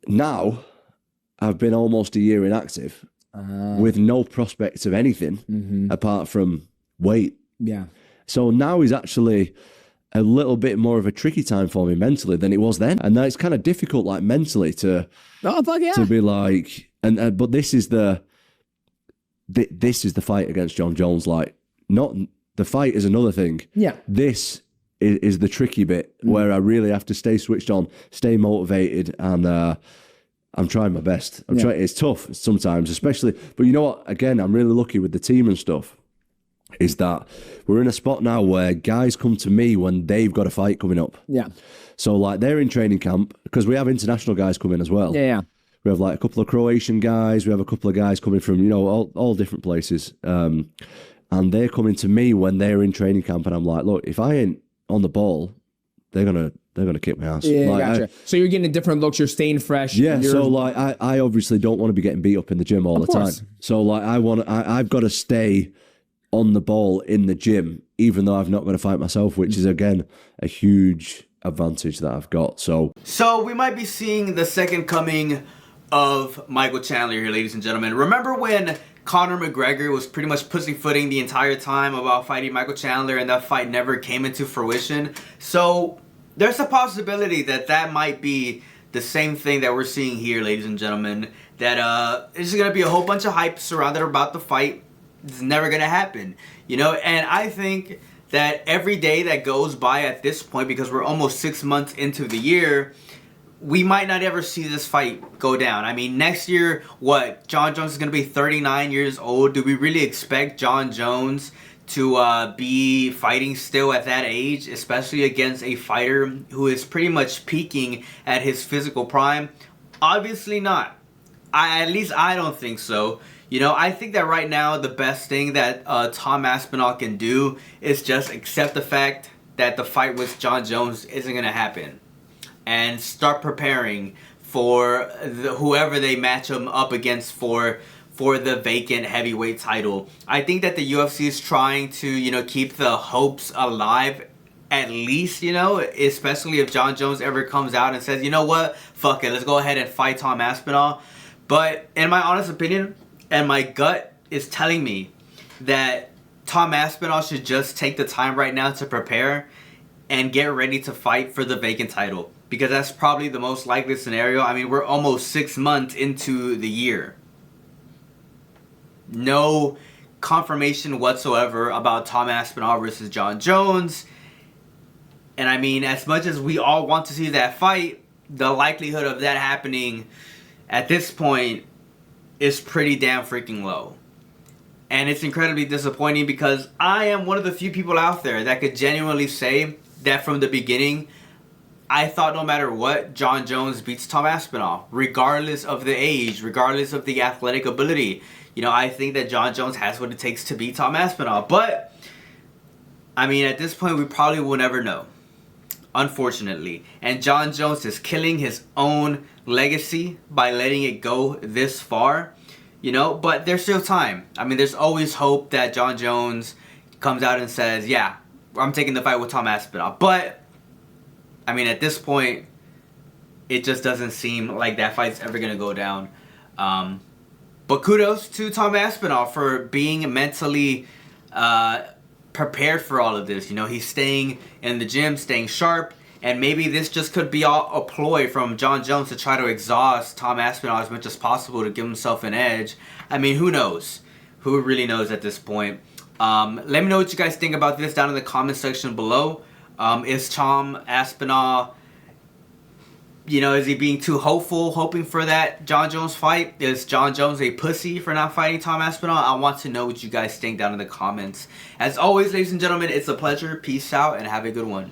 now I've been almost a year inactive with no prospect of anything apart from weight. Yeah. So now is actually a little bit more of a tricky time for me mentally than it was then. And now it's kind of difficult, like mentally to be like, but this is the fight against Jon Jones. Like, not the fight is another thing. Yeah. This is the tricky bit where I really have to stay switched on, stay motivated, and I'm trying my best. I'm trying. It's tough sometimes, especially. But you know what? Again, I'm really lucky with the team and stuff. Is that we're in a spot now where guys come to me when they've got a fight coming up. Yeah. So like they're in training camp because we have international guys coming as well. Yeah. We have like a couple of Croatian guys. We have a couple of guys coming from, you know, all different places. And they're coming to me when they're in training camp, and I'm like, look, if I ain't on the ball, they're gonna kick my ass. Yeah, like, gotcha. So you're getting different looks. You're staying fresh. Yeah. So like, I obviously don't want to be getting beat up in the gym all the time. So like, I've got to stay on the ball in the gym, even though I've not got to fight myself, which is again a huge advantage that I've got. So we might be seeing the second coming of Michael Chandler here, ladies and gentlemen. Remember when Conor McGregor was pretty much pussyfooting the entire time about fighting Michael Chandler, and that fight never came into fruition? So there's a possibility that might be the same thing that we're seeing here, ladies and gentlemen. That it's going to be a whole bunch of hype surrounded about the fight. It's never going to happen, you know? And I think that every day that goes by at this point, because we're almost 6 months into the year, we might not ever see this fight go down. I mean, next year, Jon Jones is going to be 39 years old. Do we really expect Jon Jones to be fighting still at that age, especially against a fighter who is pretty much peaking at his physical prime? Obviously not. At least I don't think so. You know, I think that right now the best thing that Tom Aspinall can do is just accept the fact that the fight with Jon Jones isn't going to happen, and start preparing for whoever they match him up against for the vacant heavyweight title. I think that the UFC is trying to, you know, keep the hopes alive, at least, you know, especially if Jon Jones ever comes out and says, you know what, fuck it, let's go ahead and fight Tom Aspinall. But in my honest opinion, and my gut is telling me that Tom Aspinall should just take the time right now to prepare and get ready to fight for the vacant title, because that's probably the most likely scenario. I mean, we're almost 6 months into the year. No confirmation whatsoever about Tom Aspinall versus Jon Jones. And I mean, as much as we all want to see that fight, the likelihood of that happening at this point is pretty damn freaking low. And it's incredibly disappointing, because I am one of the few people out there that could genuinely say that from the beginning, I thought no matter what, Jon Jones beats Tom Aspinall, regardless of the age, regardless of the athletic ability. You know, I think that Jon Jones has what it takes to beat Tom Aspinall. But, I mean, at this point, we probably will never know, unfortunately. And Jon Jones is killing his own legacy by letting it go this far, you know, but there's still time. I mean, there's always hope that Jon Jones comes out and says, yeah, I'm taking the fight with Tom Aspinall. But, I mean, at this point, it just doesn't seem like that fight's ever going to go down. But kudos to Tom Aspinall for being mentally prepared for all of this. You know, he's staying in the gym, staying sharp. And maybe this just could be a ploy from Jon Jones to try to exhaust Tom Aspinall as much as possible to give himself an edge. I mean, who knows? Who really knows at this point? Let me know what you guys think about this down in the comment section below. Is Tom Aspinall, you know, is he being too hopeful, hoping for that Jon Jones fight? Is Jon Jones a pussy for not fighting Tom Aspinall? I want to know what you guys think down in the comments. As always, ladies and gentlemen, it's a pleasure. Peace out and have a good one.